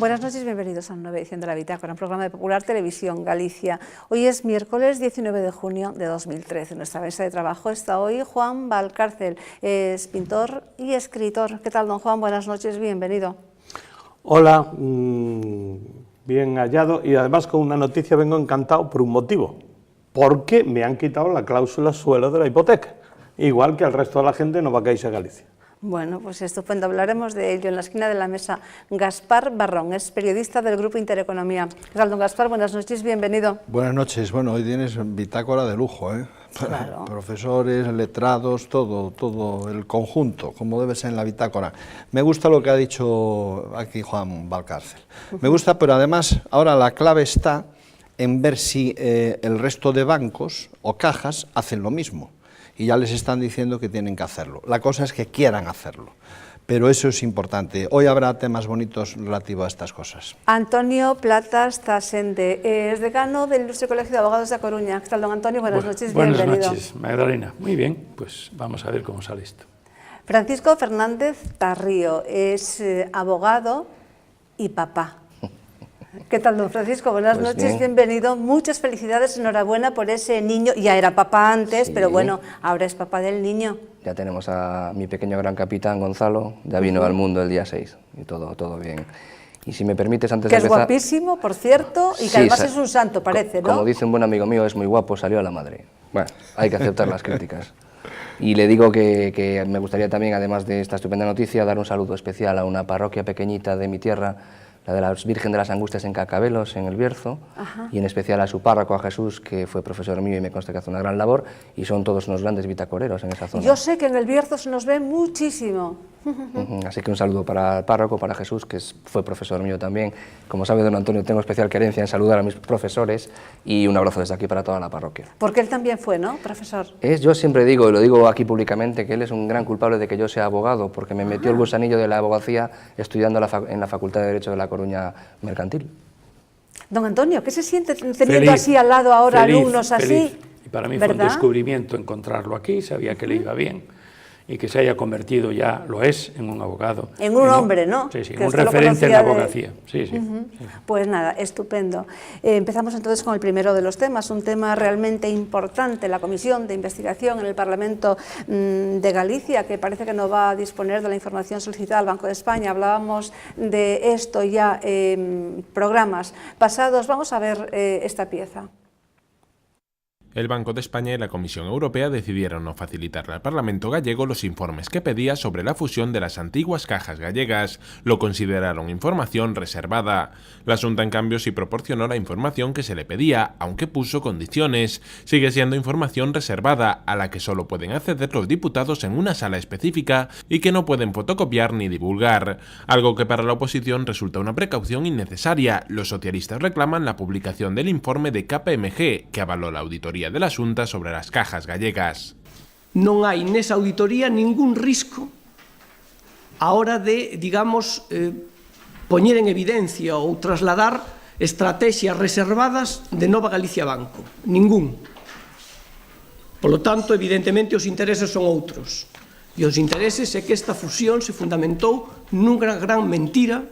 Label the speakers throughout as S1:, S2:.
S1: Buenas noches, bienvenidos a una nueva edición de La Bitácora, un programa de Popular Televisión Galicia. Hoy es miércoles 19 de junio de 2013. En nuestra mesa de trabajo está hoy Juan Valcárcel, es pintor y escritor. ¿Qué tal, don Juan? Buenas noches, bienvenido.
S2: Hola, bien hallado, y además con una noticia vengo encantado por un motivo, porque me han quitado la cláusula suelo de la hipoteca, igual que al resto de la gente no va a caerse a Galicia.
S1: Bueno, pues estupendo, hablaremos de ello. En la esquina de la mesa, Gaspar Barrón, es periodista del Grupo Intereconomía. ¿Qué tal, don Gaspar? Buenas noches, bienvenido.
S3: Buenas noches, bueno, hoy tienes bitácora de lujo, ¿eh?
S1: Claro.
S3: Profesores, letrados, todo el conjunto, como debe ser en la bitácora. Me gusta lo que ha dicho aquí Juan Valcárcel. Me gusta, pero además ahora la clave está en ver si el resto de bancos o cajas hacen lo mismo. Y ya les están diciendo que tienen que hacerlo. La cosa es que quieran hacerlo, pero eso es importante. Hoy habrá temas bonitos relativos a estas cosas.
S1: Antonio Platas Tasende, es decano del Ilustre Colegio de Abogados de A Coruña. ¿Qué tal, don Antonio? Buenas noches, bienvenido.
S4: Buenas noches, Magdalena. Muy bien, pues vamos a ver cómo sale esto.
S1: Francisco Fernández Tarrío, es abogado y papá. ¿Qué tal, don Francisco? Buenas noches, bienvenido. Muchas felicidades, enhorabuena por ese niño. Ya era papá antes, sí, pero bueno, ahora es papá del niño.
S5: Ya tenemos a mi pequeño gran capitán, Gonzalo, ya vino al mundo el día 6 y todo bien. Y si me permites, antes de empezar...
S1: Que es guapísimo, por cierto, y que sí, además es un santo, parece, ¿no?
S5: Como dice un buen amigo mío, es muy guapo, salió a la madre. Bueno, hay que aceptar las críticas. Y le digo que me gustaría también, además de esta estupenda noticia, dar un saludo especial a una parroquia pequeñita de mi tierra, la de la Virgen de las Angustias en Cacabelos, en El Bierzo, y en especial a su párroco, a Jesús, que fue profesor mío y me consta que hace una gran labor, y son todos unos grandes bitacoreros en esa zona.
S1: Yo sé que en El Bierzo se nos ve muchísimo.
S5: Así que un saludo para el párroco, para Jesús, que fue profesor mío también. Como sabe don Antonio, tengo especial querencia en saludar a mis profesores, y un abrazo desde aquí para toda la parroquia.
S1: Porque él también fue, ¿no, profesor?
S5: Yo siempre digo, y lo digo aquí públicamente, que él es un gran culpable de que yo sea abogado, porque me metió el gusanillo de la abogacía estudiando en la Facultad de Derecho de La Coruña Mercantil.
S1: Don Antonio, ¿qué se siente teniendo así al lado ahora alumnos así?
S4: Y para mí
S1: ¿verdad?
S4: Fue un descubrimiento encontrarlo aquí, sabía que le iba bien, y que se haya convertido ya, lo es, en un abogado.
S1: En un hombre, ¿no?
S4: Sí, en un referente en la abogacía. Sí.
S1: Pues nada, estupendo. Empezamos entonces con el primero de los temas, un tema realmente importante, la Comisión de Investigación en el Parlamento de Galicia, que parece que no va a disponer de la información solicitada al Banco de España. Hablábamos de esto ya en programas pasados. Vamos a ver esta pieza.
S6: El Banco de España y la Comisión Europea decidieron no facilitarle al Parlamento gallego los informes que pedía sobre la fusión de las antiguas cajas gallegas. Lo consideraron información reservada. La Xunta, en cambio, sí proporcionó la información que se le pedía, aunque puso condiciones. Sigue siendo información reservada, a la que solo pueden acceder los diputados en una sala específica y que no pueden fotocopiar ni divulgar. Algo que para la oposición resulta una precaución innecesaria. Los socialistas reclaman la publicación del informe de KPMG, que avaló la auditoría de la Xunta sobre las cajas gallegas.
S7: Non hai nesa auditoría ningún risco a hora de, digamos, poñer en evidencia ou trasladar estrategias reservadas de Nova Galicia Banco. Ningún. Polo tanto, evidentemente, os intereses son outros. E os intereses é que esta fusión se fundamentou nunha gran mentira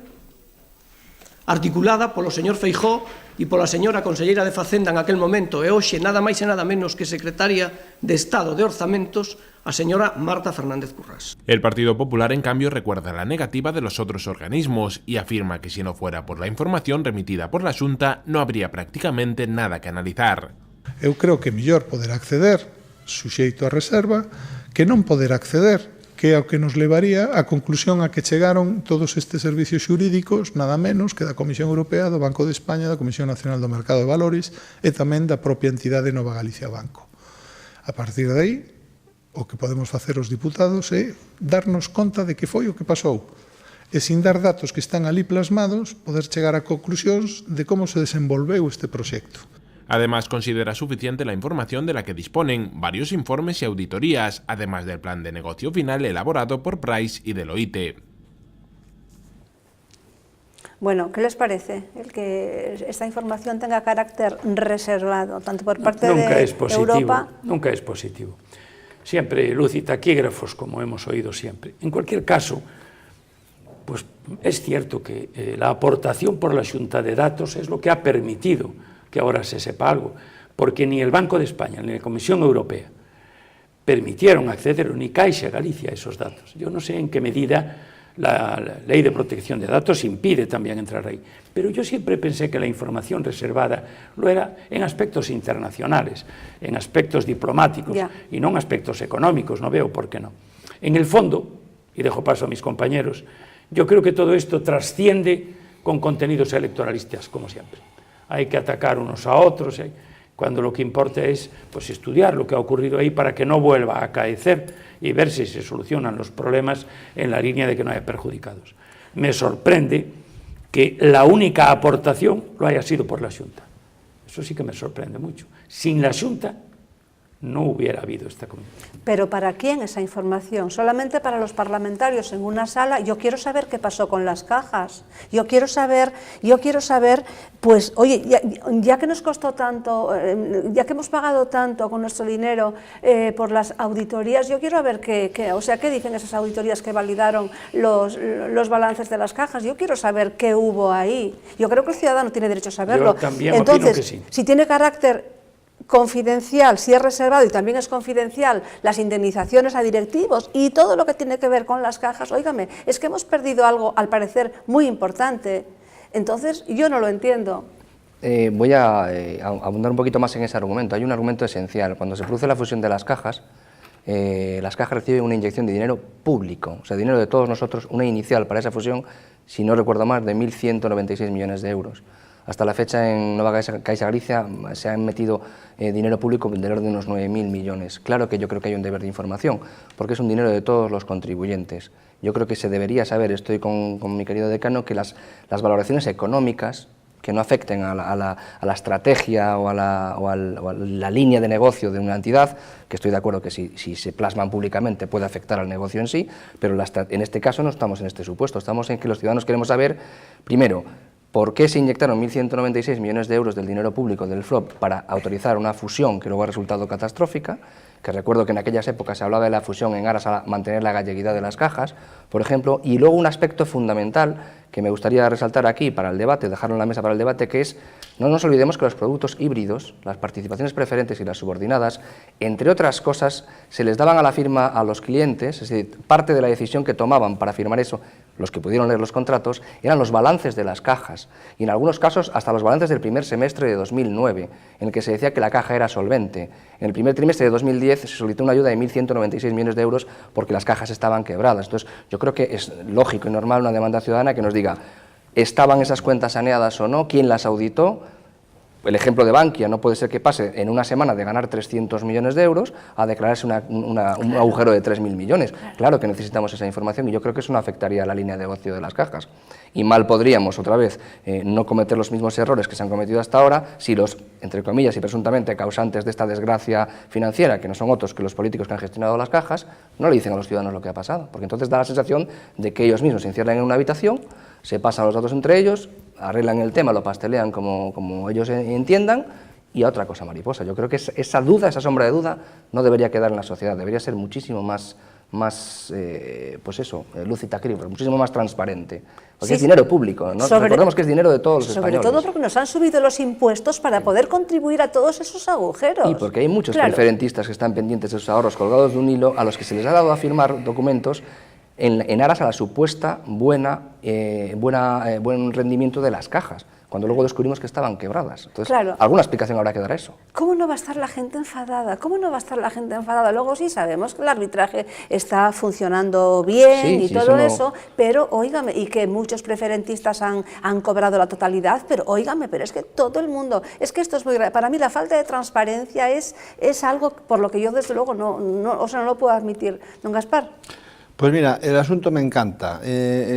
S7: articulada polo señor Feijóo e pola señora conselleira de Facenda en aquel momento, e hoxe nada máis e nada menos que secretaria de Estado de Orzamentos, a señora Marta Fernández Currás.
S6: El Partido Popular, en cambio, recuerda la negativa de los otros organismos y afirma que si no fuera por la información remitida por la Xunta, no habría prácticamente nada que analizar.
S8: Eu creo que é mellor poder acceder, suxeito a reserva, que non poder acceder, que é o que nos levaría á conclusión a que chegaron todos estes servicios xurídicos, nada menos que da Comisión Europea, do Banco de España, da Comisión Nacional do Mercado de Valores e tamén da propia entidade Nova Galicia Banco. A partir de aí, o que podemos facer os diputados é darnos conta de que foi o que pasou e, sin dar datos que están ali plasmados, poder chegar a conclusións de como se desenvolveu este proxecto.
S6: Además, considera suficiente la información de la que disponen varios informes y auditorías, además del plan de negocio final elaborado por Price y Deloitte.
S1: Bueno, ¿qué les parece el que esta información tenga carácter reservado, tanto por parte
S4: nunca
S1: de
S4: es positivo,
S1: Europa?
S4: Nunca es positivo. Siempre luz y taquígrafos, como hemos oído siempre. En cualquier caso, pues es cierto que la aportación por la Xunta de Datos es lo que ha permitido que ahora se sepa algo, porque ni el Banco de España ni la Comisión Europea permitieron acceder, ni Caixa Galicia, a esos datos. Yo no sé en qué medida la Ley de Protección de Datos impide también entrar ahí, pero yo siempre pensé que la información reservada lo era en aspectos internacionales, en aspectos diplomáticos y no en aspectos económicos, no veo por qué no. En el fondo, y dejo paso a mis compañeros, yo creo que todo esto trasciende con contenidos electoralistas, como siempre. Hay que atacar unos a otros, cuando lo que importa es pues, estudiar lo que ha ocurrido ahí para que no vuelva a acaecer y ver si se solucionan los problemas en la línea de que no haya perjudicados. Me sorprende que la única aportación lo haya sido por la Xunta. Eso sí que me sorprende mucho. Sin la Xunta no hubiera habido esta comisión.
S1: ¿Pero para quién esa información? ¿Solamente para los parlamentarios en una sala? Yo quiero saber qué pasó con las cajas. Yo quiero saber, pues, oye, ya que nos costó tanto, ya que hemos pagado tanto con nuestro dinero por las auditorías, yo quiero ver qué dicen esas auditorías que validaron los balances de las cajas. Yo quiero saber qué hubo ahí. Yo creo que el ciudadano tiene derecho a saberlo.
S4: Yo también opino que sí.
S1: Si tiene carácter confidencial, si es reservado y también es confidencial las indemnizaciones a directivos y todo lo que tiene que ver con las cajas, óigame, es que hemos perdido algo, al parecer, muy importante. Entonces, yo no lo entiendo.
S5: Voy a abundar un poquito más en ese argumento. Hay un argumento esencial. Cuando se produce la fusión de las cajas reciben una inyección de dinero público, o sea, dinero de todos nosotros, una inicial para esa fusión, si no recuerdo más, de 1.196 millones de euros. Hasta la fecha en Nova Caixa Galicia se han metido dinero público del orden de unos 9.000 millones. Claro que yo creo que hay un deber de información, porque es un dinero de todos los contribuyentes. Yo creo que se debería saber, estoy con mi querido decano, que las valoraciones económicas que no afecten a la estrategia o a la línea de negocio de una entidad, que estoy de acuerdo que si se plasman públicamente puede afectar al negocio en sí, pero en este caso no estamos en este supuesto, estamos en que los ciudadanos queremos saber, primero, ¿por qué se inyectaron 1.196 millones de euros del dinero público del FLOP para autorizar una fusión que luego ha resultado catastrófica? Que recuerdo que en aquellas épocas se hablaba de la fusión en aras a mantener la galleguidad de las cajas, por ejemplo, y luego un aspecto fundamental que me gustaría resaltar aquí para el debate, dejarlo en la mesa para el debate, que es, no nos olvidemos que los productos híbridos, las participaciones preferentes y las subordinadas, entre otras cosas, se les daban a la firma a los clientes, es decir, parte de la decisión que tomaban para firmar eso, los que pudieron leer los contratos, eran los balances de las cajas, y en algunos casos hasta los balances del primer semestre de 2009, en el que se decía que la caja era solvente. En el primer trimestre de 2010 se solicitó una ayuda de 1.196 millones de euros porque las cajas estaban quebradas. Entonces, yo creo que es lógico y normal una demanda ciudadana que nos diga, ¿estaban esas cuentas saneadas o no? ¿Quién las auditó? El ejemplo de Bankia, no puede ser que pase en una semana de ganar 300 millones de euros a declararse un agujero de 3.000 millones. Claro que necesitamos esa información y yo creo que eso no afectaría a la línea de negocio de las cajas. Y mal podríamos, otra vez, no cometer los mismos errores que se han cometido hasta ahora si los, entre comillas y presuntamente, causantes de esta desgracia financiera, que no son otros que los políticos que han gestionado las cajas, no le dicen a los ciudadanos lo que ha pasado. Porque entonces da la sensación de que ellos mismos se encierran en una habitación, se pasan los datos entre ellos, arreglan el tema, lo pastelean como ellos entiendan, y a otra cosa mariposa. Yo creo que esa duda, esa sombra de duda, no debería quedar en la sociedad, debería ser muchísimo más pues eso, luz y taquígrafo, muchísimo más transparente, porque es dinero público, ¿no? Recordemos que es dinero de todos los españoles.
S1: Sobre todo porque nos han subido los impuestos para poder contribuir a todos esos agujeros.
S5: Y porque hay muchos preferentistas que están pendientes de sus ahorros colgados de un hilo, a los que se les ha dado a firmar documentos en aras a la supuesta buen rendimiento de las cajas, cuando luego descubrimos que estaban quebradas. Entonces, alguna explicación habrá que dar a eso.
S1: ¿Cómo no va a estar la gente enfadada? ¿Cómo no va a estar la gente enfadada? Luego sí sabemos que el arbitraje está funcionando bien y todo eso, pero óigame, y que muchos preferentistas han cobrado la totalidad, pero óigame, pero es que todo el mundo, es que esto es muy grave. Para mí la falta de transparencia es algo por lo que yo desde luego no lo puedo admitir. Don Gaspar.
S3: Pues mira, el asunto me encanta.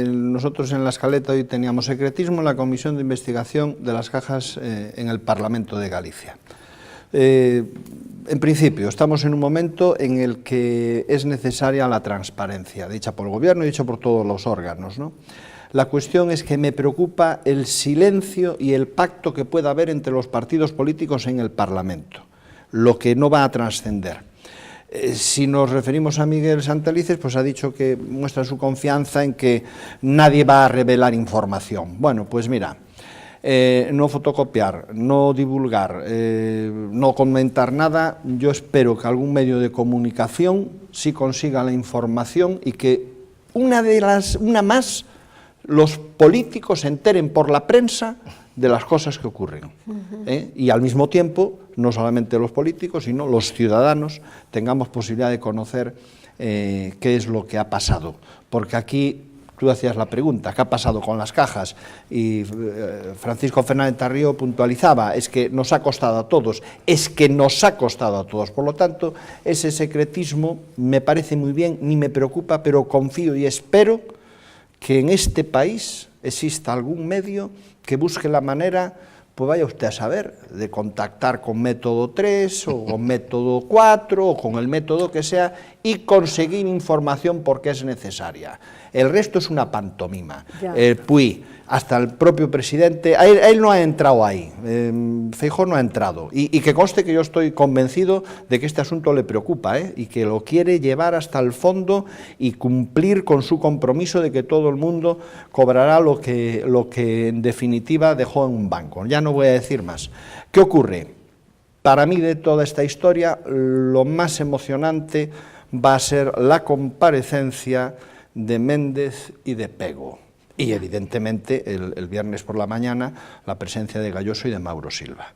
S3: Nosotros en la escaleta hoy teníamos secretismo en la Comisión de Investigación de las Cajas en el Parlamento de Galicia. En principio, estamos en un momento en el que es necesaria la transparencia, dicha por el Gobierno y dicha por todos los órganos, ¿no? La cuestión es que me preocupa el silencio y el pacto que pueda haber entre los partidos políticos en el Parlamento, lo que no va a trascender. Si nos referimos a Miguel Santelices, pues ha dicho que muestra su confianza en que nadie va a revelar información. Bueno, pues mira, no fotocopiar, no divulgar, no comentar nada. Yo espero que algún medio de comunicación sí consiga la información y que una más los políticos se enteren por la prensa de las cosas que ocurren. Y al mismo tiempo, no solamente los políticos, sino los ciudadanos tengamos posibilidad de conocer qué es lo que ha pasado. Porque aquí tú hacías la pregunta, ¿qué ha pasado con las cajas? Y Francisco Fernández Tarrío puntualizaba, es que nos ha costado a todos, es que nos ha costado a todos. Por lo tanto, ese secretismo me parece muy bien, ni me preocupa, pero confío y espero que en este país exista algún medio que busque la manera, pues vaya usted a saber, de contactar con método 3 o con método 4 o con el método que sea y conseguir información porque es necesaria. El resto es una pantomima. Puy, hasta el propio presidente, él no ha entrado ahí, Feijóo no ha entrado, y que conste que yo estoy convencido de que este asunto le preocupa, y que lo quiere llevar hasta el fondo y cumplir con su compromiso de que todo el mundo cobrará lo que en definitiva dejó en un banco. Ya no voy a decir más. ¿Qué ocurre? Para mí, de toda esta historia, lo más emocionante va a ser la comparecencia de Méndez y de Pego. Y evidentemente el viernes por la mañana la presencia de Galloso y de Mauro Silva.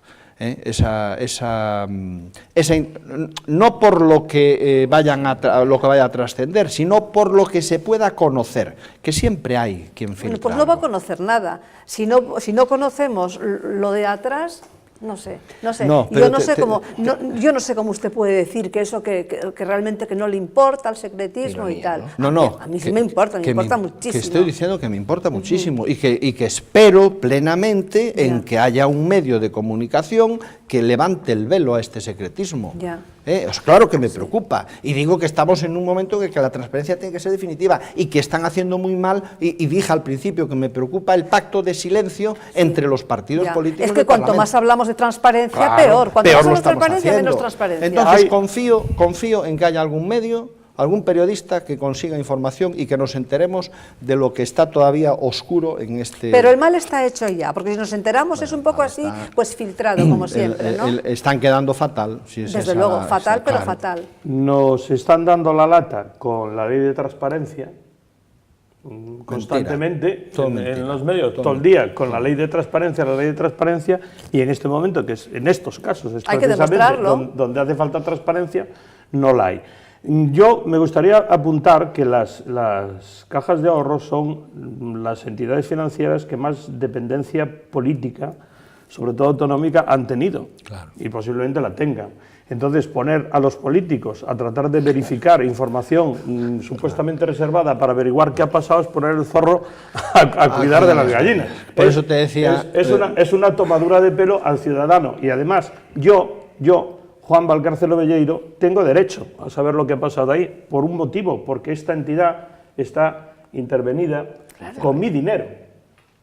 S3: No por lo que vaya a trascender, sino por lo que se pueda conocer, que siempre hay quien filtra.
S1: Pues no va a conocer nada. Si no conocemos lo de atrás, no sé.
S3: No,
S1: yo no sé cómo usted puede decir que eso que realmente que no le importa el secretismo y tal.
S3: No.
S1: A mí sí me importa muchísimo.
S3: Que estoy diciendo que me importa muchísimo y que espero plenamente en que haya un medio de comunicación que levante el velo a este secretismo. Claro que me preocupa, y digo que estamos en un momento en que la transparencia tiene que ser definitiva y que están haciendo muy mal, y dije al principio que me preocupa el pacto de silencio entre los partidos políticos.
S1: Es que cuanto más hablamos de transparencia, peor. Cuanto más hablamos de transparencia, menos transparencia.
S3: Entonces confío en que haya algún medio, algún periodista que consiga información y que nos enteremos de lo que está todavía oscuro en este...
S1: Pero el mal está hecho ya, porque si nos enteramos es un poco así, pues filtrado, como siempre, ¿no?
S3: Están quedando fatal.
S1: Desde luego, fatal, pero fatal.
S2: Nos están dando la lata con la ley de transparencia, constantemente, en los medios, todo el día, con la ley de transparencia, y en este momento, que es en estos casos, es
S1: hay que demostrarlo.
S2: donde hace falta transparencia, no la hay. Yo me gustaría apuntar que las cajas de ahorro son las entidades financieras que más dependencia política, sobre todo autonómica, han tenido, y posiblemente la tengan. Entonces, poner a los políticos a tratar de verificar información supuestamente reservada para averiguar qué ha pasado es poner el zorro a cuidar de las gallinas.
S3: Por eso te decía...
S2: Es una tomadura de pelo al ciudadano, y además yo, Juan Valcárcel Ovelleiro, tengo derecho a saber lo que ha pasado ahí, por un motivo, porque esta entidad está intervenida con mi dinero,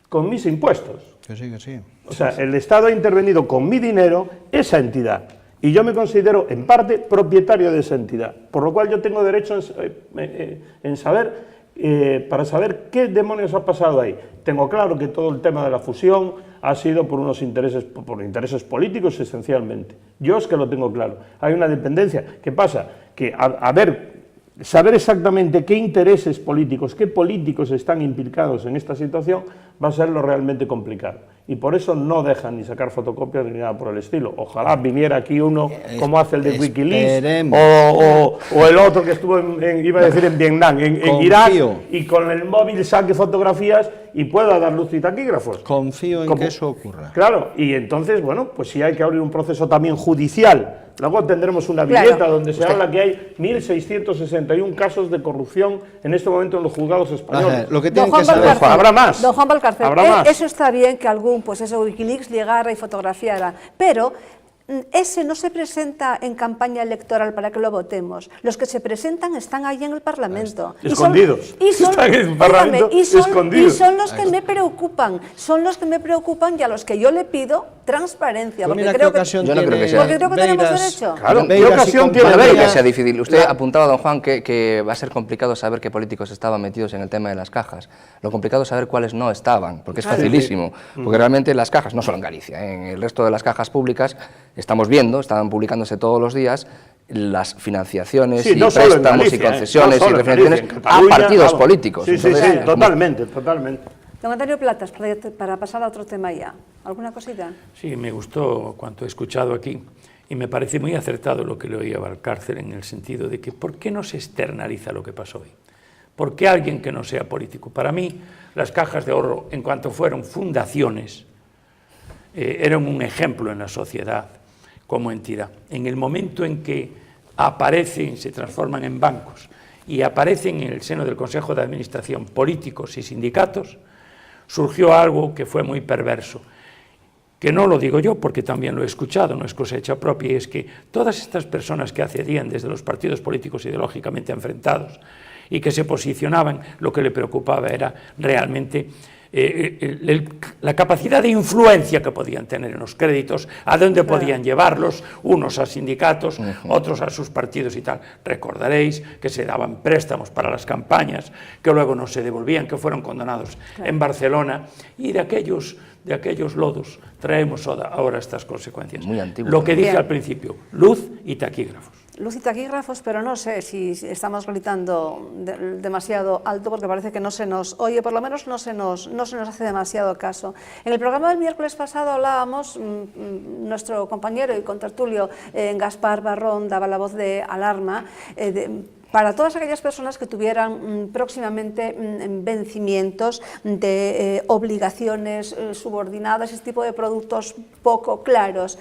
S2: con mis impuestos.
S3: Que sí.
S2: O sea, el Estado ha intervenido con mi dinero esa entidad, y yo me considero, en parte, propietario de esa entidad, por lo cual yo tengo derecho en saber, para saber qué demonios ha pasado ahí. Tengo claro que todo el tema de la fusión ha sido por intereses políticos esencialmente. Yo es que lo tengo claro. Hay una dependencia. ¿Qué pasa? Que saber exactamente qué intereses políticos, qué políticos están implicados en esta situación va a ser lo realmente complicado. Y por eso no dejan ni sacar fotocopias ni nada por el estilo. Ojalá viniera aquí uno como hace el de Wikileaks o el otro que estuvo iba a decir en Vietnam, en Irak, y con el móvil saque fotografías y pueda dar luz y taquígrafos.
S3: Confío en que eso ocurra.
S2: Claro, y entonces, bueno, pues si hay que abrir un proceso también judicial. Luego tendremos una viñeta donde se habla que hay 1.661 casos de corrupción en este momento en los juzgados españoles.
S3: Lo que tienen que saber,
S2: habrá más.
S1: Don Juan Valcárcel,
S2: habrá más.
S1: Eso está bien que algún, pues eso, Wikileaks llegara y fotografiara, pero ese no se presenta en campaña electoral para que lo votemos. Los que se presentan están ahí en el Parlamento.
S2: Escondidos.
S1: Están
S2: en el Parlamento escondidos.
S1: Y son los que me preocupan. Son los que me preocupan y a los que yo le pido transparencia.
S3: Pues
S1: Porque
S3: mira
S1: creo
S3: qué ocasión
S5: Yo no creo que sea.
S1: porque creo que tenemos derecho.
S2: Claro, ¿qué
S3: Beiras y
S2: ocasión tiene?
S5: Bueno,
S3: compañía.
S5: ver que sea difícil. Usted apuntaba, don Juan, que va a ser complicado saber qué políticos estaban metidos en el tema de las cajas. Lo complicado es saber cuáles no estaban, porque es facilísimo. Porque realmente las cajas, no solo en Galicia, en el resto de las cajas públicas, estamos viendo, estaban publicándose todos los días, las financiaciones
S2: Sí,
S5: y
S2: no solo en
S5: préstamos y
S2: Galicia,
S5: concesiones
S2: no solo
S5: y
S2: en
S5: refinanciaciones
S2: Galicia, en
S5: a
S2: Cataluña,
S5: partidos
S2: vamos.
S5: políticos.
S2: Sí, sí,
S5: Entonces,
S2: sí, totalmente, totalmente.
S1: Don Antonio Platas, para pasar a otro tema ya. ¿Alguna cosita?
S4: Sí, me gustó cuanto he escuchado aquí y me parece muy acertado lo que le oía a Valcárcel en el sentido de que ¿por qué no se externaliza lo que pasó hoy? ¿Por qué alguien que no sea político? Para mí, las cajas de ahorro, en cuanto fueron fundaciones, eran un ejemplo en la sociedad como entidad. En el momento en que aparecen, se transforman en bancos y aparecen en el seno del Consejo de Administración políticos y sindicatos, surgió algo que fue muy perverso, que no lo digo yo porque también lo he escuchado, no es cosecha propia, y es que todas estas personas que accedían desde los partidos políticos ideológicamente enfrentados y que se posicionaban, lo que le preocupaba era realmente la capacidad de influencia que podían tener en los créditos, a dónde podían llevarlos, unos a sindicatos, otros a sus partidos y tal. Recordaréis que se daban préstamos para las campañas, que luego no se devolvían, que fueron condenados en Barcelona, y de aquellos lodos traemos ahora estas consecuencias.
S5: Muy antiguo.
S4: Lo que dije
S1: Bien.
S4: al principio, luz y taquígrafos.
S1: Luz y taquígrafos, pero no sé si estamos gritando demasiado alto porque parece que no se nos oye, por lo menos no se nos hace demasiado caso. En el programa del miércoles pasado hablábamos, nuestro compañero y contertulio Gaspar Barrón daba la voz de alarma para todas aquellas personas que tuvieran próximamente vencimientos de obligaciones subordinadas, este tipo de productos poco claros.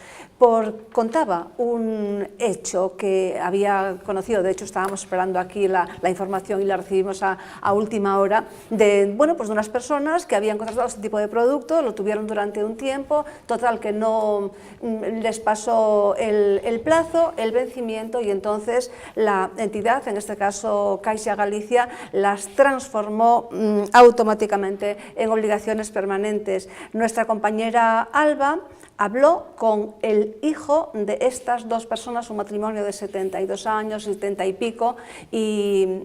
S1: Contaba un hecho que había conocido, de hecho estábamos esperando aquí la información y la recibimos a última hora, de unas personas que habían contratado este tipo de producto, lo tuvieron durante un tiempo, total que no les pasó el plazo, el vencimiento, y entonces la entidad, en este caso Caixa Galicia, las transformó automáticamente en obligaciones permanentes. Nuestra compañera Alba habló con el hijo de estas dos personas, un matrimonio de 72 años, 70 y pico, y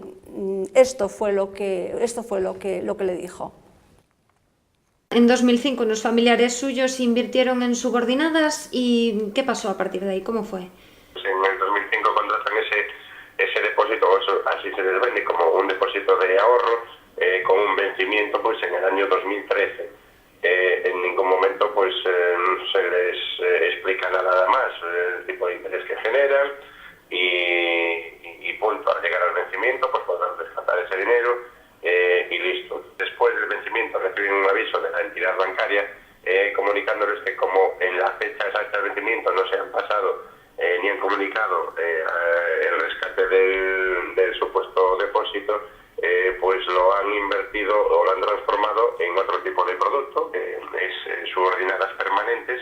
S1: esto fue lo que le dijo.
S9: En 2005 unos familiares suyos invirtieron en subordinadas y ¿qué pasó a partir de ahí? ¿Cómo fue?
S10: En el 2005 contratan ese depósito, así se les vende como un depósito de ahorro con un vencimiento pues en el año 2013. En ningún momento pues se les explica nada más el tipo de interés que generan y punto. Al llegar al vencimiento pues podrán rescatar ese dinero y listo. Después del vencimiento reciben un aviso de la entidad bancaria comunicándoles que como en la fecha exacta del vencimiento no se han pasado ni han comunicado el rescate del supuesto depósito, pues lo han invertido o lo han transformado en otro tipo de producto, que es subordinadas permanentes,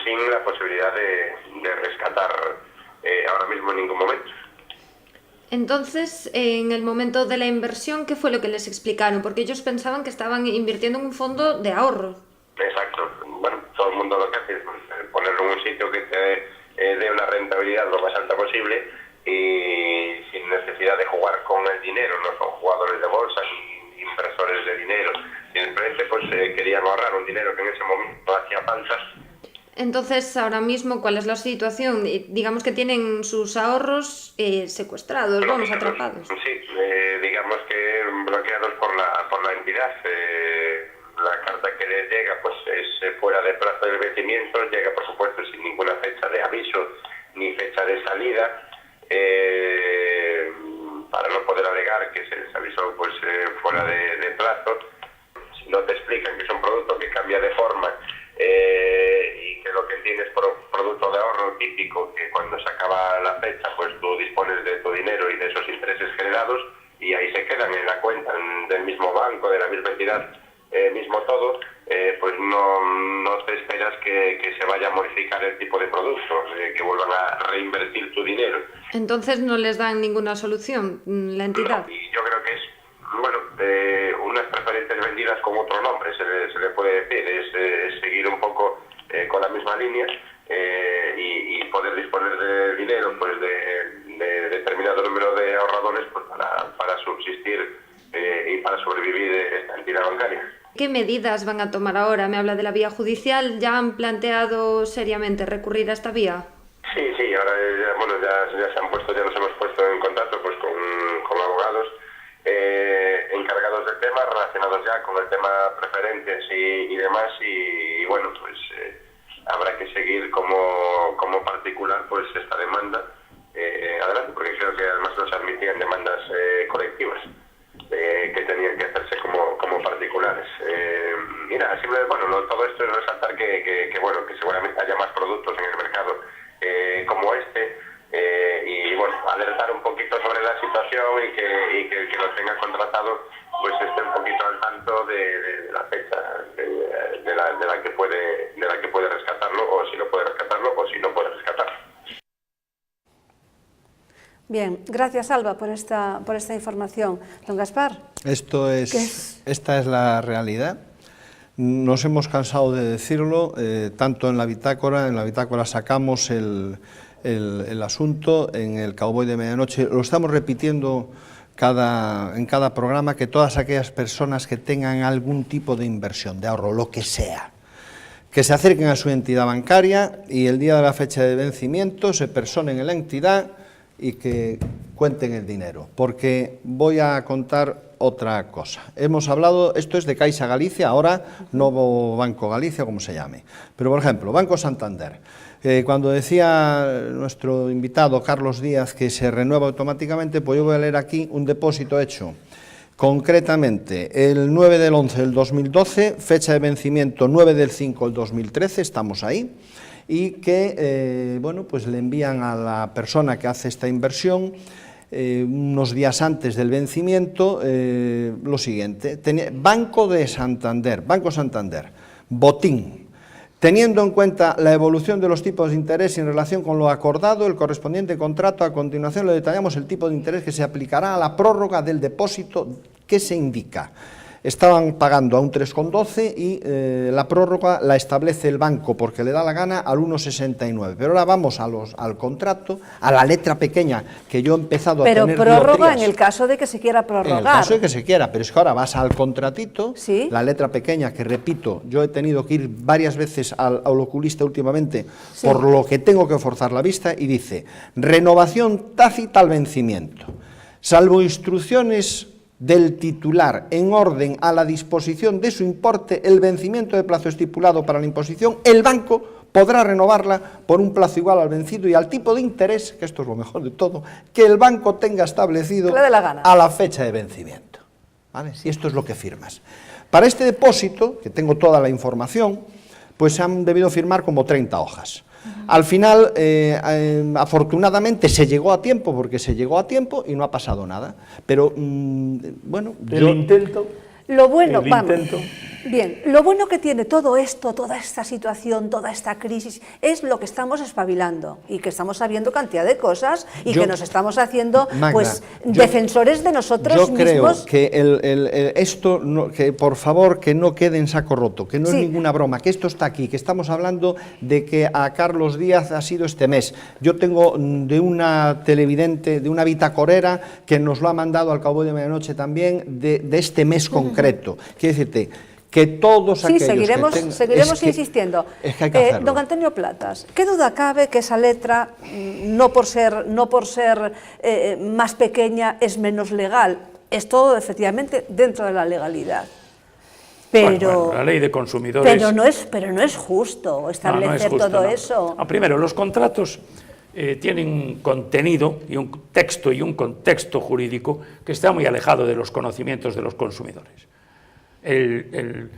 S10: sin la posibilidad de rescatar ahora mismo en ningún momento.
S9: Entonces, en el momento de la inversión, ¿qué fue lo que les explicaron? Porque ellos pensaban que estaban invirtiendo en un fondo de ahorro.
S10: Exacto. Bueno, todo el mundo lo que hace es ponerlo en un sitio que te dé una rentabilidad lo más alta posible y sin necesidad de jugar con el dinero. No son jugadores de bolsa ni inversores de dinero. Simplemente pues querían ahorrar un dinero que en ese momento hacía falta.
S9: Entonces, ahora mismo, ¿cuál es la situación? Digamos que tienen sus ahorros secuestrados, atrapados.
S10: Sí, digamos que bloqueados por la entidad. La carta que les llega pues es fuera de plazo del vencimiento, llega por supuesto sin ninguna fecha de aviso ni fecha de salida, para no poder alegar que se les avisó pues fuera de plazo. Si no te explican que es un producto que cambia de forma y que lo que tienes es producto de ahorro típico, que cuando se acaba la fecha pues tú dispones de tu dinero y de esos intereses generados y ahí se quedan en la cuenta del mismo banco, de la misma entidad, mismo todo, pues no te esperas esperas que se vaya a modificar el tipo de productos, que vuelvan a reinvertir tu dinero.
S9: Entonces no les dan ninguna solución la entidad.
S10: No, y yo creo que es, bueno, unas preferentes vendidas con otro nombre, se le puede decir, es seguir un poco con la misma línea y poder disponer de dinero pues de determinado número de ahorradores pues, para subsistir y para sobrevivir esta entidad bancaria.
S9: ¿Qué medidas van a tomar ahora? Me habla de la vía judicial. ¿Ya han planteado seriamente recurrir a esta vía?
S10: Sí, ahora ya nos hemos puesto en contacto pues con abogados encargados del tema, relacionados ya con el tema preferentes y demás, y bueno, pues habrá que seguir como particular pues esta demanda adelante, porque creo que además no se admitían demandas colectivas que tenían que hacerse como particulares. Todo esto es resaltar que seguramente haya más productos en el mercado como este, y bueno, alertar un poquito sobre la situación y que el que lo tenga contratado pues esté un poquito al tanto de la fecha de la que puede rescatarlo, o si no puede rescatarlo, o si no puede rescatarlo.
S1: Bien, gracias Alba por esta información. Don Gaspar.
S3: Esta es la realidad. Nos hemos cansado de decirlo, tanto en la bitácora sacamos el asunto, en el Cowboy de Medianoche, lo estamos repitiendo en cada programa, que todas aquellas personas que tengan algún tipo de inversión, de ahorro, lo que sea, que se acerquen a su entidad bancaria y el día de la fecha de vencimiento se personen en la entidad y que cuenten el dinero, porque voy a contar otra cosa. Hemos hablado, esto es de Caixa Galicia, ahora Novo Banco Galicia, como se llame, pero por ejemplo, Banco Santander, cuando decía nuestro invitado Carlos Díaz que se renueva automáticamente, pues yo voy a leer aquí un depósito hecho concretamente el 9 del 11 del 2012, fecha de vencimiento 9 del 5 del 2013, estamos ahí, y que pues le envían a la persona que hace esta inversión unos días antes del vencimiento lo siguiente: Banco Santander, botín. Teniendo en cuenta la evolución de los tipos de interés en relación con lo acordado, el correspondiente contrato, a continuación le detallamos el tipo de interés que se aplicará a la prórroga del depósito que se indica. Estaban pagando a un 3,12 y la prórroga la establece el banco porque le da la gana al 1,69. Pero ahora vamos al contrato, a la letra pequeña que yo he empezado a tener.
S1: Pero prórroga en el caso de que se quiera prorrogar.
S3: En el caso de que se quiera, pero es que ahora vas al contratito,
S1: ¿sí?
S3: La letra pequeña, que repito, yo he tenido que ir varias veces al oculista últimamente, sí, por lo que tengo que forzar la vista, y dice: renovación tácita al vencimiento, salvo instrucciones del titular en orden a la disposición de su importe, el vencimiento de plazo estipulado para la imposición, el banco podrá renovarla por un plazo igual al vencido y al tipo de interés, que esto es lo mejor de todo, que el banco tenga establecido a la fecha de vencimiento. ¿Vale? Si esto es lo que firmas. Para este depósito, que tengo toda la información, pues se han debido firmar como 30 hojas. Al final, afortunadamente, se llegó a tiempo, porque se llegó a tiempo y no ha pasado nada. Pero, bueno...
S1: Lo bueno, bien, lo bueno que tiene todo esto, toda esta situación, toda esta crisis, es lo que estamos espabilando y que estamos sabiendo cantidad de cosas y que nos estamos haciendo, Magda, pues, defensores de nosotros mismos.
S3: Yo creo que esto, que por favor, que no quede en saco roto, que no es ninguna broma, que esto está aquí, que estamos hablando de que a Carlos Díaz ha sido este mes. Yo tengo de una televidente, de una bitacorera, que nos lo ha mandado al Cowboy de Medianoche también, de este mes concreto. Quiero decirte que todos aquellos
S1: seguiremos insistiendo.
S3: Es que hay que hacerlo.
S1: Don Antonio Platas, ¿qué duda cabe que esa letra, no por ser más pequeña, es menos legal? Es todo, efectivamente, dentro de la legalidad. Pero,
S4: bueno, la ley de consumidores...
S1: Pero no es justo establecer todo eso.
S4: Primero, los contratos tienen un contenido y un texto y un contexto jurídico que está muy alejado de los conocimientos de los consumidores. El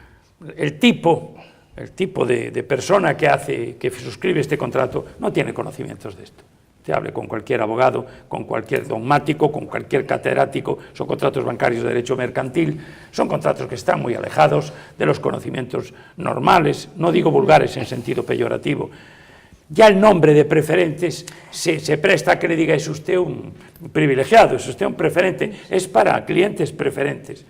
S4: tipo de persona que suscribe este contrato no tiene conocimientos de esto. Te hable con cualquier abogado, con cualquier dogmático, con cualquier catedrático. Son contratos bancarios de derecho mercantil, son contratos que están muy alejados de los conocimientos normales, no digo vulgares en sentido peyorativo. Ya el nombre de preferentes se presta a que le diga es usted un privilegiado, es usted un preferente, es para clientes preferentes.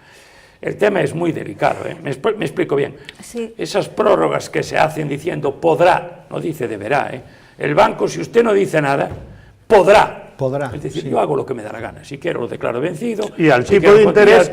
S4: El tema es muy delicado, ¿eh? Me explico bien.
S1: Sí.
S4: Esas prórrogas que se hacen diciendo podrá, no dice deberá, ¿eh? El banco, si usted no dice nada, podrá. Es decir, yo hago lo que me da la gana. Si quiero lo declaro vencido.
S2: Y al
S4: si
S2: tipo de interés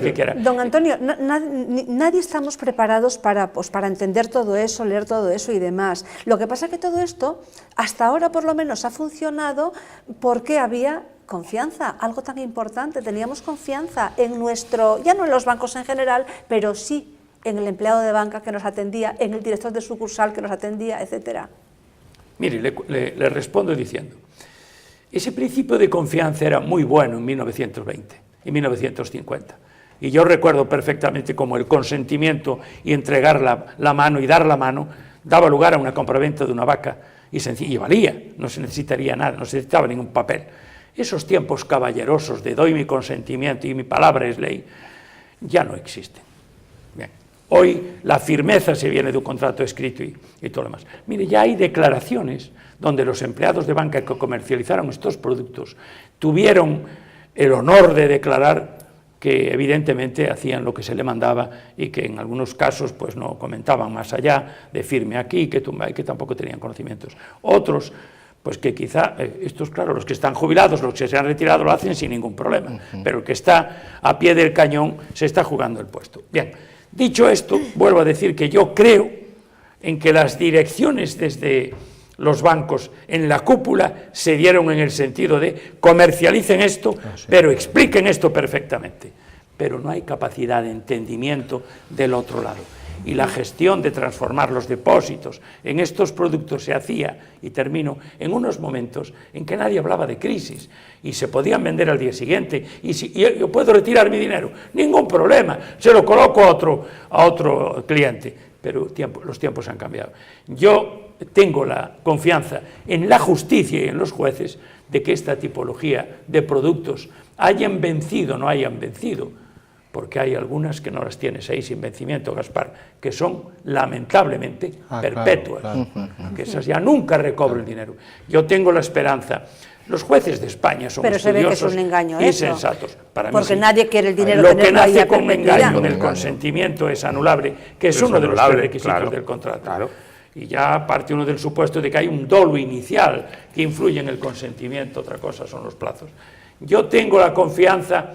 S4: que quiera.
S1: Don Antonio, nadie estamos preparados para entender todo eso, leer todo eso y demás. Lo que pasa es que todo esto, hasta ahora por lo menos, ha funcionado porque había confianza, algo tan importante. Teníamos confianza en nuestro, ya no en los bancos en general, pero sí en el empleado de banca que nos atendía, en el director de sucursal que nos atendía, etcétera.
S4: Mire, le respondo diciendo, ese principio de confianza era muy bueno en 1920 y 1950. Y yo recuerdo perfectamente cómo el consentimiento y entregar la mano y dar la mano daba lugar a una compraventa de una vaca y valía, no se necesitaría nada, no se necesitaba ningún papel. Esos tiempos caballerosos de doy mi consentimiento y mi palabra es ley, ya no existen. Bien. Hoy la firmeza se viene de un contrato escrito y todo lo demás. Mire, ya hay declaraciones donde los empleados de banca que comercializaron estos productos tuvieron el honor de declarar que evidentemente hacían lo que se le mandaba y que en algunos casos pues no comentaban más allá de firme aquí, que tampoco tenían conocimientos. Otros, pues que quizá, estos claro, los que están jubilados, los que se han retirado lo hacen sin ningún problema, pero el que está a pie del cañón se está jugando el puesto. Bien, dicho esto, vuelvo a decir que yo creo en que las direcciones desde los bancos en la cúpula se dieron en el sentido de comercialicen esto, pero expliquen esto perfectamente. Pero no hay capacidad de entendimiento del otro lado. Y la gestión de transformar los depósitos en estos productos se hacía, y termino, en unos momentos en que nadie hablaba de crisis y se podían vender al día siguiente y yo puedo retirar mi dinero, ningún problema, se lo coloco a otro cliente, pero los tiempos han cambiado. Yo tengo la confianza en la justicia y en los jueces de que esta tipología de productos hayan vencido o no hayan vencido, porque hay algunas que no las tienes ahí sin vencimiento, Gaspar, que son lamentablemente perpetuas, claro. Que esas ya nunca recobro el dinero. Yo tengo la esperanza. Los jueces de España son
S1: pero
S4: estudiosos
S1: se ve que es un engaño
S4: y
S1: eso,
S4: sensatos. Para mí
S1: porque
S4: sí.
S1: nadie quiere el dinero
S4: lo que nace
S1: ahí
S4: con engaño en el
S2: engaño.
S4: consentimiento es anulable, que es uno de los requisitos del contrato. Claro. Y ya parte uno del supuesto de que hay un dolo inicial que influye en el consentimiento, otra cosa son los plazos. Yo tengo la confianza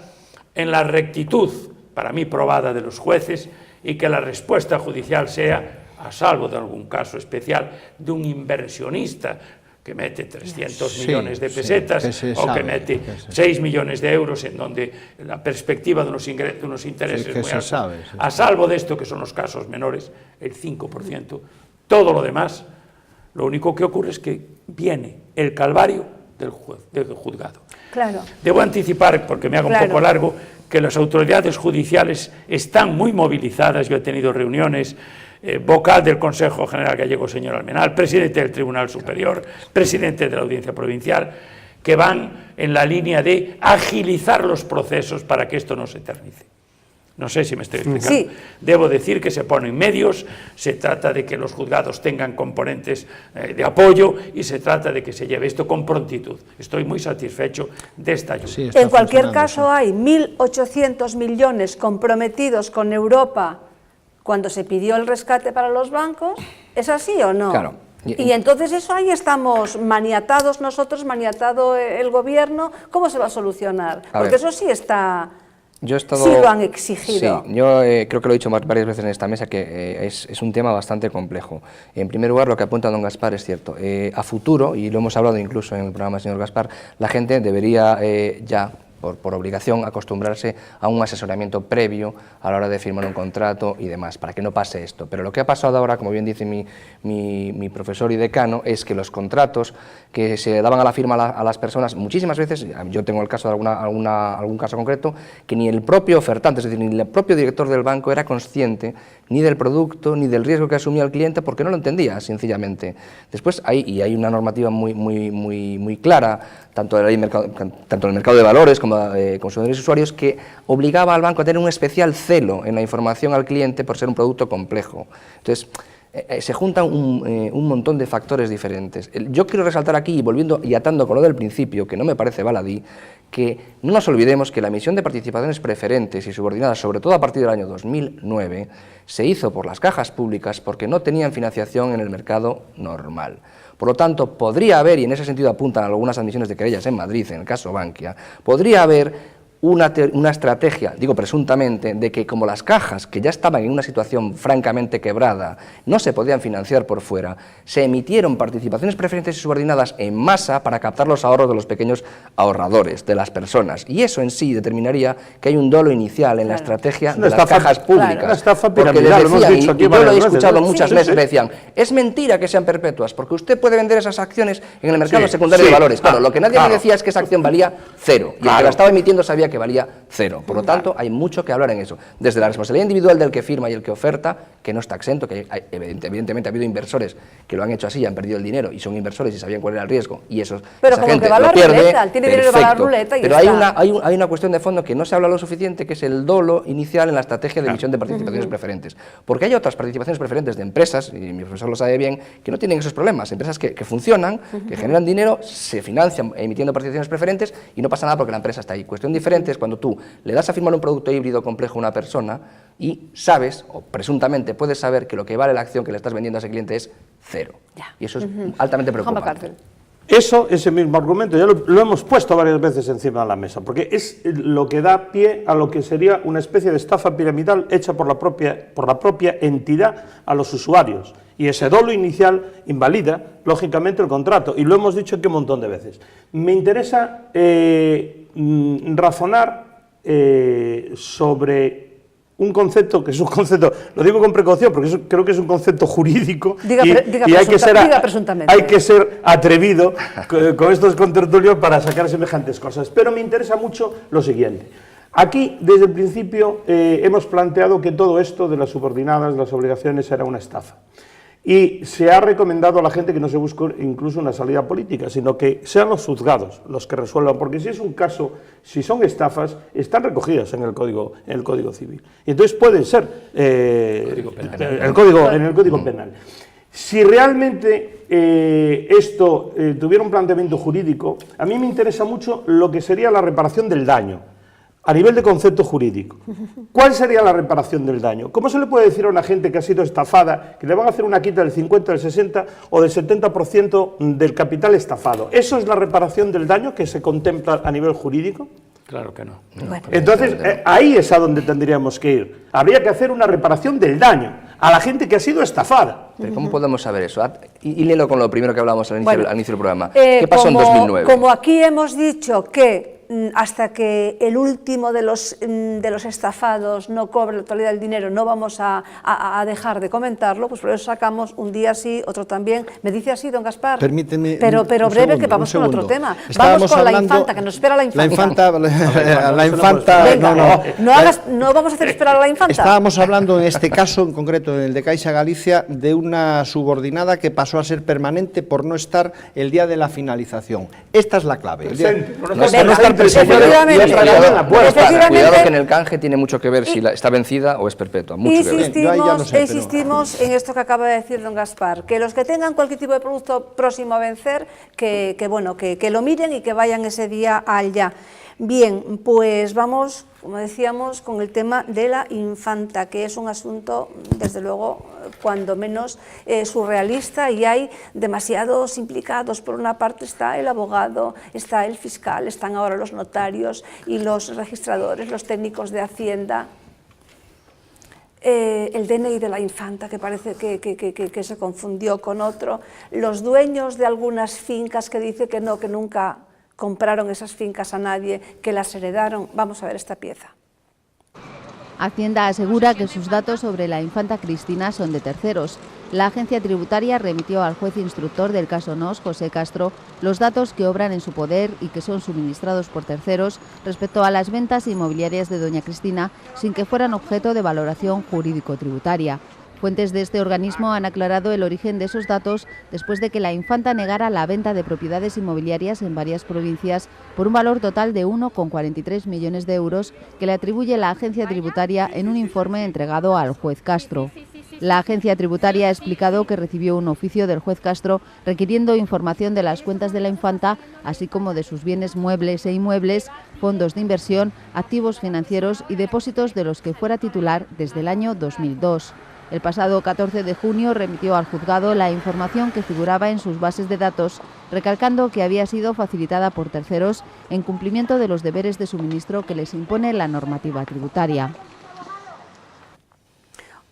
S4: en la rectitud, para mí probada, de los jueces, y que la respuesta judicial sea, a salvo de algún caso especial, de un inversionista que mete 300 millones de pesetas que mete 6 millones de euros, en donde la perspectiva de unos intereses muy altos. A salvo de esto, que son los casos menores, el 5%, todo lo demás, lo único que ocurre es que viene el calvario del juzgado.
S1: Claro.
S4: Debo anticipar, porque me hago un poco largo, que las autoridades judiciales están muy movilizadas. Yo he tenido reuniones, vocal del Consejo General Gallego, señor Almenal, presidente del Tribunal Superior, presidente de la Audiencia Provincial, que van en la línea de agilizar los procesos para que esto no se eternice. No sé si me estoy explicando.
S1: Sí.
S4: Debo decir que se ponen medios, se trata de que los juzgados tengan componentes de apoyo y se trata de que se lleve esto con prontitud. Estoy muy satisfecho de esta ayuda.
S3: Sí,
S1: en cualquier caso hay 1.800 millones comprometidos con Europa cuando se pidió el rescate para los bancos. ¿Es así o no?
S5: Claro.
S1: Y entonces eso ahí estamos maniatados nosotros, maniatado el gobierno. ¿Cómo se va a solucionar? Porque eso sí está... sí lo han exigido.
S5: Sí, yo creo que lo he dicho varias veces en esta mesa, que es un tema bastante complejo. En primer lugar, lo que apunta don Gaspar es cierto. A futuro, y lo hemos hablado incluso en el programa del señor Gaspar, la gente debería ya por obligación, acostumbrarse a un asesoramiento previo a la hora de firmar un contrato y demás, para que no pase esto. Pero lo que ha pasado ahora, como bien dice mi profesor y decano, es que los contratos que se daban a la firma a las personas, muchísimas veces, yo tengo el caso de algún caso concreto, que ni el propio ofertante, es decir, ni el propio director del banco era consciente ni del producto, ni del riesgo que asumía el cliente, porque no lo entendía, sencillamente. Después hay una normativa muy clara, tanto del mercado de valores como de consumidores y usuarios, que obligaba al banco a tener un especial celo en la información al cliente por ser un producto complejo. Entonces, se juntan un montón de factores diferentes. Yo quiero resaltar aquí, volviendo y atando con lo del principio, que no me parece baladí, que no nos olvidemos que la emisión de participaciones preferentes y subordinadas, sobre todo a partir del año 2009, se hizo por las cajas públicas porque no tenían financiación en el mercado normal. Por lo tanto, podría haber, y en ese sentido apuntan algunas admisiones de querellas en Madrid, en el caso Bankia, podría haber una estrategia, digo presuntamente, de que como las cajas, que ya estaban en una situación francamente quebrada, no se podían financiar por fuera, se emitieron participaciones preferentes y subordinadas en masa para captar los ahorros de los pequeños ahorradores, de las personas. Y eso en sí determinaría que hay un dolo inicial en la estrategia de las cajas públicas. Porque les decían, y yo lo he escuchado muchas veces, decían, es mentira que sean perpetuas, porque usted puede vender esas acciones en el mercado secundario de valores. Claro, lo que nadie me decía es que esa acción valía cero, y el que la estaba emitiendo sabía que valía cero. Por lo tanto, hay mucho que hablar en eso. Desde la responsabilidad individual del que firma y el que oferta, que no está exento, que evidentemente ha habido inversores que lo han hecho así, han perdido el dinero y son inversores y sabían cuál era el riesgo, y eso
S1: pero
S5: esa
S1: como
S5: gente
S1: que va
S5: lo
S1: la
S5: pierde,
S1: ruleta, tiene dinero para la ruleta y
S5: pero
S1: está.
S5: hay una cuestión de fondo que no se habla lo suficiente, que es el dolo inicial en la estrategia de emisión de participaciones preferentes. Porque hay otras participaciones preferentes de empresas, y mi profesor lo sabe bien, que no tienen esos problemas. Empresas que funcionan, que generan dinero, se financian emitiendo participaciones preferentes y no pasa nada porque la empresa está ahí. Cuestión diferente es cuando tú le das a firmar un producto híbrido complejo a una persona y sabes, o presuntamente puedes saber, que lo que vale la acción que le estás vendiendo a ese cliente es cero. Y eso es altamente preocupante.
S2: Ese mismo argumento ya lo hemos puesto varias veces encima de la mesa, porque es lo que da pie a lo que sería una especie de estafa piramidal hecha por la propia entidad a los usuarios. Y ese dolo inicial invalida, lógicamente, el contrato. Y lo hemos dicho aquí un montón de veces. Me interesa razonar sobre un concepto, que es un concepto, lo digo con precaución, porque creo que es un concepto jurídico y hay que ser atrevido con estos contertulios para sacar semejantes cosas. Pero me interesa mucho lo siguiente. Aquí, desde el principio, hemos planteado que todo esto de las subordinadas, las obligaciones, era una estafa. Y se ha recomendado a la gente que no se busque incluso una salida política, sino que sean los juzgados los que resuelvan, porque si es un caso, si son estafas, están recogidas en el Código Civil. Y entonces pueden ser en el Código Penal. Si realmente esto tuviera un planteamiento jurídico, a mí me interesa mucho lo que sería la reparación del daño. A nivel de concepto jurídico, ¿cuál sería la reparación del daño? ¿Cómo se le puede decir a una gente que ha sido estafada que le van a hacer una quita del 50, del 60 o del 70% del capital estafado? ¿Eso es la reparación del daño que se contempla a nivel jurídico?
S4: Claro que no.
S2: Entonces, ahí es a donde tendríamos que ir. Habría que hacer una reparación del daño a la gente que ha sido estafada.
S5: Pero ¿cómo podemos saber eso? Y léelo con lo primero que hablábamos al inicio del programa. ¿Qué pasó en 2009?
S1: Como aquí hemos dicho que hasta que el último de los estafados no cobre la totalidad del dinero, no vamos a dejar de comentarlo, pues por eso sacamos un día sí, otro también. ¿Me dice así, don Gaspar?
S3: Permíteme
S1: pero breve,
S3: segundo,
S1: que vamos con otro tema.
S3: Estábamos
S1: vamos con
S3: hablando,
S1: la infanta, que nos espera la
S3: La
S1: infanta.
S3: infanta...
S1: Venga, no vamos a hacer esperar a la infanta.
S3: Estábamos hablando en este caso, en concreto en el de Caixa Galicia, de una subordinada que pasó a ser permanente por no estar el día de la finalización. Esta es la clave.
S5: Cuidado que en el canje tiene mucho que ver si está vencida o es perpetua.
S1: Insistimos en esto que acaba de decir don Gaspar, que los que tengan cualquier tipo de producto próximo a vencer, que lo miren y que vayan ese día allá. Bien, pues vamos, como decíamos, con el tema de la infanta, que es un asunto, desde luego, cuando menos surrealista, y hay demasiados implicados. Por una parte está el abogado, está el fiscal, están ahora los notarios y los registradores, los técnicos de Hacienda. El DNI de la infanta, que parece que se confundió con otro, los dueños de algunas fincas que dice que no, que nunca compraron esas fincas a nadie, que las heredaron. Vamos a ver esta pieza.
S11: Hacienda asegura que sus datos sobre la infanta Cristina son de terceros. La agencia tributaria remitió al juez instructor del caso Nos, José Castro, los datos que obran en su poder y que son suministrados por terceros respecto a las ventas inmobiliarias de doña Cristina sin que fueran objeto de valoración jurídico-tributaria. Fuentes de este organismo han aclarado el origen de esos datos después de que la infanta negara la venta de propiedades inmobiliarias en varias provincias por un valor total de 1,43 millones de euros que le atribuye la agencia tributaria en un informe entregado al juez Castro. La agencia tributaria ha explicado que recibió un oficio del juez Castro requiriendo información de las cuentas de la infanta, así como de sus bienes muebles e inmuebles, fondos de inversión, activos financieros y depósitos de los que fuera titular desde el año 2002. El pasado 14 de junio remitió al juzgado la información que figuraba en sus bases de datos, recalcando que había sido facilitada por terceros en cumplimiento de los deberes de suministro que les impone la normativa tributaria.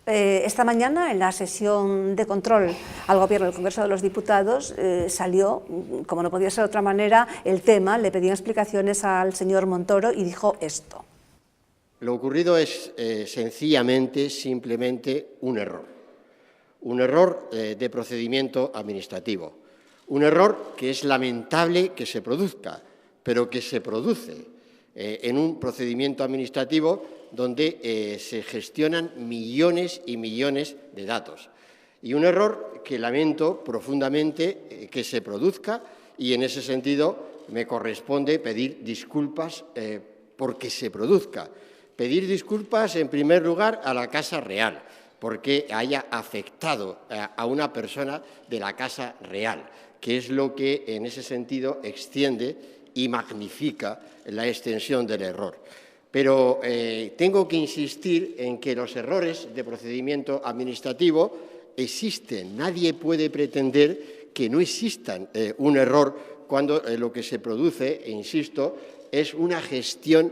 S1: Esta mañana, en la sesión de control al Gobierno del Congreso de los Diputados, salió, como no podía ser de otra manera, el tema, le pedían explicaciones al señor Montoro y dijo esto.
S12: Lo ocurrido es sencillamente, simplemente un error de procedimiento administrativo, un error que es lamentable que se produzca, pero que se produce en un procedimiento administrativo donde se gestionan millones y millones de datos. Y un error que lamento profundamente que se produzca y en ese sentido me corresponde pedir disculpas porque se produzca. Pedir disculpas, en primer lugar, a la Casa Real, porque haya afectado a una persona de la Casa Real, que es lo que, en ese sentido, extiende y magnifica la extensión del error. Pero tengo que insistir en que los errores de procedimiento administrativo existen. Nadie puede pretender que no existan un error cuando lo que se produce, e insisto, es una gestión,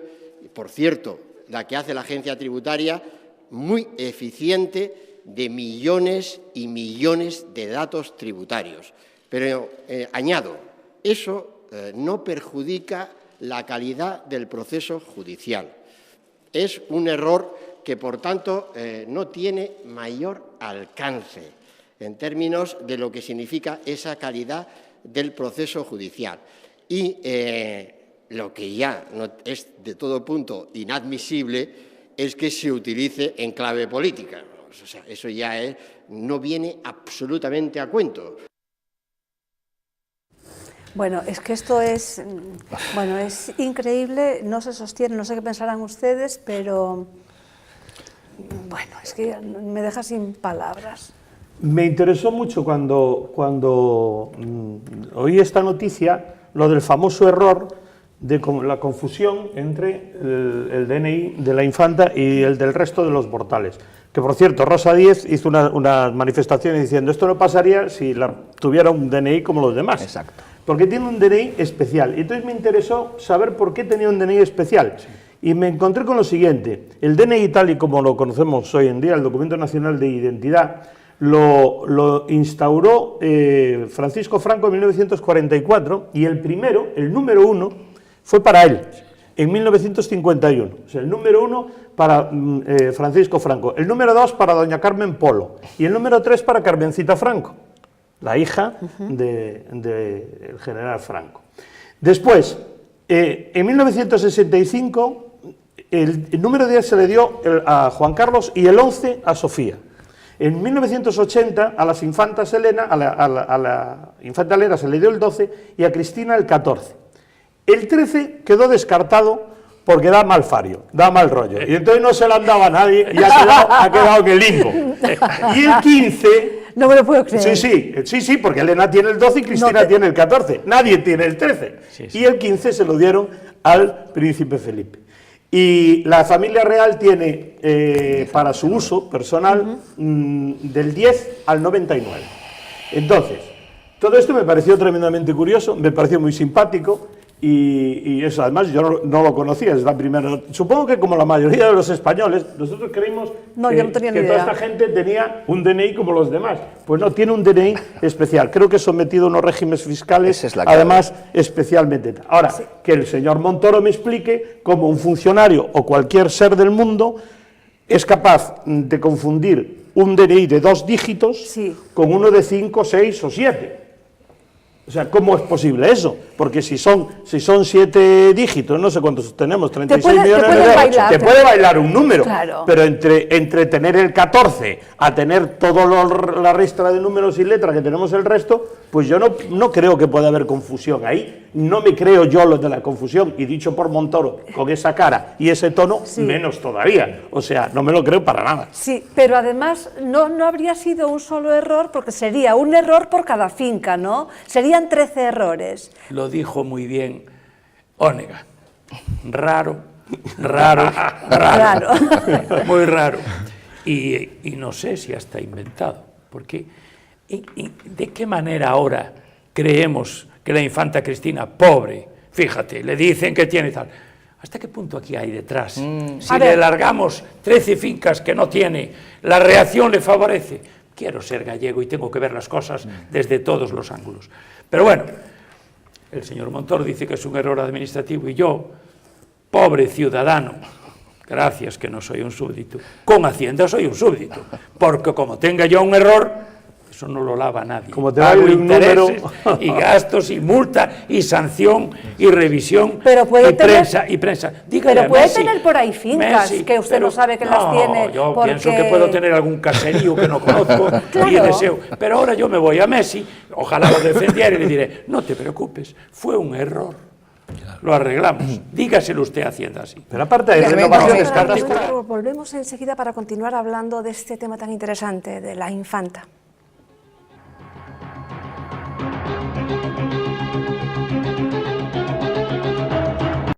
S12: por cierto, la que hace la agencia tributaria, muy eficiente de millones y millones de datos tributarios. Pero añado, eso no perjudica la calidad del proceso judicial. Es un error que, por tanto, no tiene mayor alcance en términos de lo que significa esa calidad del proceso judicial. Y lo que ya no es de todo punto inadmisible es que se utilice en clave política. O sea, eso ya no viene absolutamente a cuento.
S1: Bueno, es que esto es increíble, no se sostiene, no sé qué pensarán ustedes, pero bueno, es que me deja sin palabras.
S2: Me interesó mucho cuando oí esta noticia, lo del famoso error de la confusión entre el DNI de la infanta y el del resto de los mortales. Que, por cierto, Rosa Díez hizo una manifestación diciendo esto no pasaría si tuviera un DNI como los demás.
S5: Exacto.
S2: Porque tiene un DNI especial. Y entonces me interesó saber por qué tenía un DNI especial. Sí. Y me encontré con lo siguiente. El DNI, tal y como lo conocemos hoy en día, el Documento Nacional de Identidad, lo instauró Francisco Franco en 1944 y el primero, el número 1, fue para él, en 1951. O sea, el número 1 para Francisco Franco, el número 2 para doña Carmen Polo y el número 3 para Carmencita Franco, la hija del general Franco. Después, en 1965, el número 10 se le dio a Juan Carlos y el 11 a Sofía. En 1980 a las infantas Elena, a la infanta Elena se le dio el 12 y a Cristina el 14. El 13 quedó descartado porque da mal fario, da mal rollo. Y entonces no se lo han dado a nadie y ha quedado en el limbo. Y el 15...
S1: No me lo puedo creer.
S2: Sí, porque Elena tiene el 12 y Cristina tiene el 14. Nadie tiene el 13. Sí. Y el 15 se lo dieron al príncipe Felipe. Y la familia real tiene, para su uso personal, del 10 al 99. Entonces, todo esto me pareció tremendamente curioso, me pareció muy simpático, Y eso, además, yo no lo conocía, es la primera. Supongo que como la mayoría de los españoles, nosotros creímos
S1: yo no tenía ni
S2: que toda
S1: idea.
S2: esta gente tenía un DNI como los demás. Pues no, tiene un DNI especial. Creo que es sometido a unos regímenes fiscales,
S5: Esa es la clave.
S2: además, especialmente. Ahora, que el señor Montoro me explique cómo un funcionario o cualquier ser del mundo es capaz de confundir un DNI de 2 dígitos con uno de 5, 6 o 7. O sea, ¿cómo es posible eso? Porque si son 7 dígitos, no sé cuántos tenemos, 36 millones de euros, te puede bailar un número,
S1: claro.
S2: pero entre tener el 14 a tener toda la ristra de números y letras que tenemos el resto, pues yo no creo que pueda haber confusión ahí. No me creo yo lo de la confusión, y dicho por Montoro, con esa cara y ese tono, menos todavía. O sea, no me lo creo para nada.
S1: Sí, pero además no habría sido un solo error, porque sería un error por cada finca, ¿no? Serían 13 errores.
S4: Lo dijo muy bien Onega. Raro, raro, raro. Muy raro. Y no sé si hasta inventado. Porque, ¿de qué manera ahora creemos que la infanta Cristina, pobre, fíjate, le dicen que tiene tal? ¿Hasta qué punto aquí hay detrás? Si le largamos 13 fincas que no tiene, la reacción le favorece. Quiero ser gallego y tengo que ver las cosas desde todos los ángulos. Pero bueno, el señor Montoro dice que es un error administrativo y yo, pobre ciudadano, gracias que no soy un súbdito, con Hacienda soy un súbdito, porque como tenga yo un error, eso no lo lava nadie.
S2: Como te
S4: pago
S2: vale un
S4: intereses
S2: número.
S4: y gastos y multa y sanción y revisión
S1: Pero puede
S4: y prensa. Dígale
S1: Pero
S4: a
S1: puede
S4: Messi,
S1: tener por ahí fincas que usted no sabe que las tiene.
S4: Yo
S1: porque...
S4: pienso que puedo tener algún caserío que no conozco y deseo. Pero ahora yo me voy a Messi, ojalá lo defendiera y le diré, no te preocupes, fue un error. Lo arreglamos. Dígaselo usted a Hacienda así.
S2: Pero aparte hay renovaciones particulares.
S1: Volvemos enseguida para continuar hablando de este tema tan interesante, de la infanta.